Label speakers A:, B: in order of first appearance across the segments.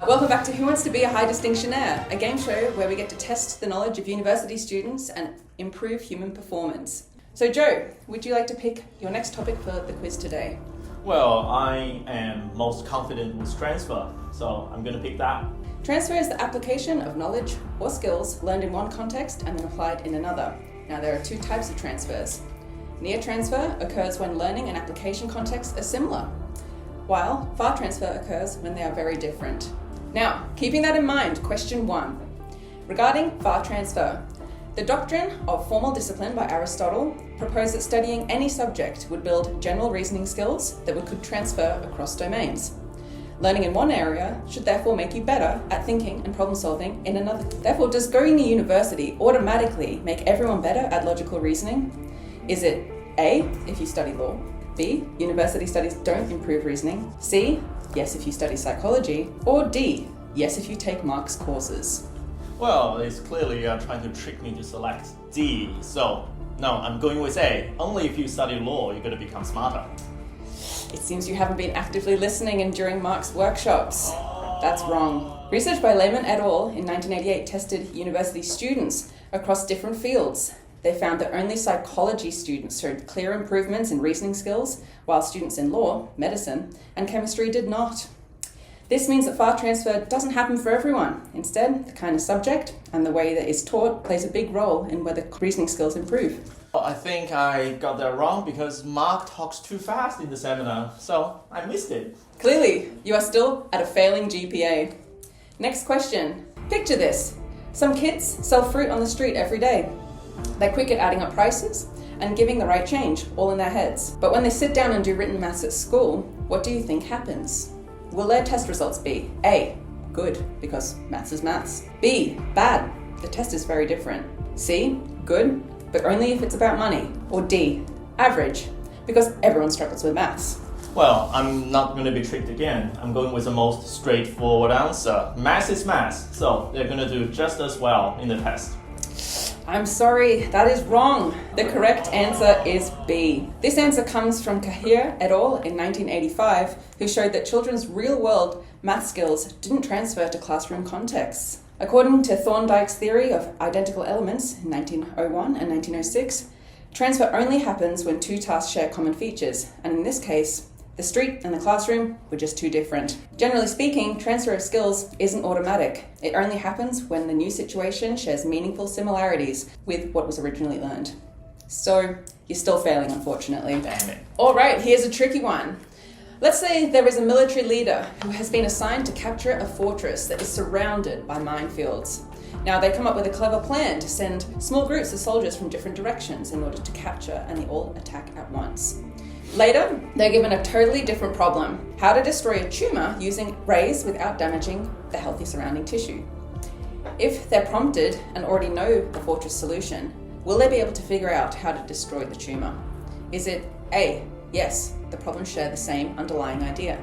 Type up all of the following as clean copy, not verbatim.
A: Welcome back to Who Wants to Be a High Distinctionaire, a game show where we get to test the knowledge of university students and improve human performance. So Joe, would you like to pick your next topic for the quiz today?
B: Well, I am most confident with transfer, so I'm going to pick that.
A: Transfer is the application of knowledge or skills learned in one context and then applied in another. Now there are two types of transfers. Near transfer occurs when learning and application contexts are similar, while far transfer occurs when they are very different. Now, keeping that in mind, question 1. Regarding far transfer, the doctrine of formal discipline by Aristotle proposed that studying any subject would build general reasoning skills that could transfer across domains. Learning in one area should therefore make you better at thinking and problem solving in another. Therefore, does going to university automatically make everyone better at logical reasoning? Is it A, if you study law, B, university studies don't improve reasoning, C, yes if you study psychology, or D, yes if you take Marx courses?
B: Well, it's clearly trying to trick me to select D, so no, I'm going with A. Only if you study law, you're going to become smarter.
A: It seems you haven't been actively listening and during Marx workshops. That's wrong. Research by Lehman et al. In 1988 tested university students across different fields. They found that only psychology students showed clear improvements in reasoning skills, while students in law, medicine, and chemistry did not. This means that far transfer doesn't happen for everyone. Instead, the kind of subject and the way that it's taught plays a big role in whether reasoning skills improve.
B: Well, I think I got that wrong because Mark talks too fast in the seminar, so I missed it.
A: Clearly, you are still at a failing GPA. Next question. Picture this. Some kids sell fruit on the street every day. They're quick at adding up prices and giving the right change, all in their heads. But when they sit down and do written maths at school, what do you think happens? Will their test results be A, good, because maths is maths, B, bad, the test is very different, C, good, but only if it's about money, or D, average, because everyone struggles with maths?
B: Well, I'm not going to be tricked again. I'm going with the most straightforward answer. Maths is maths, so they're going to do just as well in the test.
A: I'm sorry, that is wrong. The correct answer is B. This answer comes from Kahir et al. In 1985, who showed that children's real-world math skills didn't transfer to classroom contexts. According to Thorndike's theory of identical elements in 1901 and 1906, transfer only happens when two tasks share common features, and in this case, the street and the classroom were just too different. Generally speaking, transfer of skills isn't automatic. It only happens when the new situation shares meaningful similarities with what was originally learned. So, you're still failing, unfortunately.
B: Damn it.
A: All right, here's a tricky one. Let's say there is a military leader who has been assigned to capture a fortress that is surrounded by minefields. Now, they come up with a clever plan to send small groups of soldiers from different directions in order to capture, and they all attack at once. Later, they're given a totally different problem: how to destroy a tumor using rays without damaging the healthy surrounding tissue. If they're prompted and already know the fortress solution, will they be able to figure out how to destroy the tumor? Is it A, yes, the problems share the same underlying idea.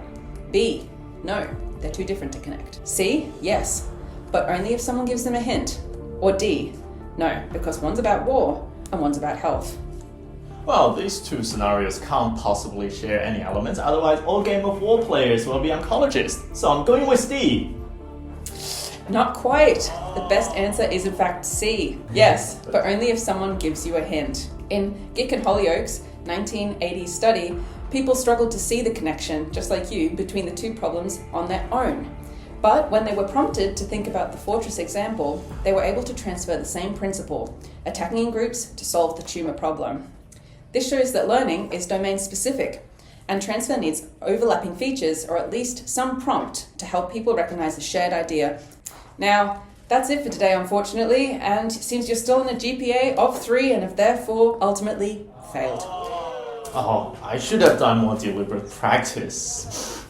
A: B, no, they're too different to connect. C, yes, but only if someone gives them a hint. Or D, no, because one's about war and one's about health.
B: Well, these two scenarios can't possibly share any elements, otherwise all Game of War players will be oncologists. So I'm going with D.
A: Not quite. The best answer is in fact C. Yes, but only if someone gives you a hint. In Gick and Hollyoaks' 1980 study, people struggled to see the connection, just like you, between the two problems on their own. But when they were prompted to think about the fortress example, they were able to transfer the same principle, attacking in groups to solve the tumor problem. This shows that learning is domain-specific, and transfer needs overlapping features or at least some prompt to help people recognize a shared idea. Now, that's it for today, unfortunately, and it seems you're still in a GPA of 3 and have therefore ultimately failed.
B: Oh, I should have done more deliberate practice.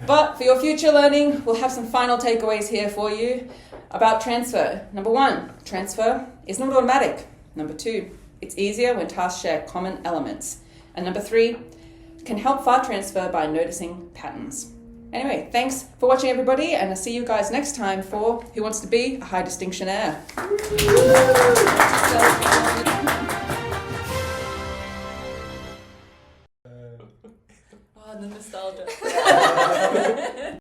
A: But for your future learning, we'll have some final takeaways here for you about transfer. Number 1, transfer is not automatic. Number 2, it's easier when tasks share common elements. And number 3, can help far transfer by noticing patterns. Anyway, thanks for watching, everybody, and I'll see you guys next time for Who Wants to Be a High Distinctionaire? Oh, the nostalgia.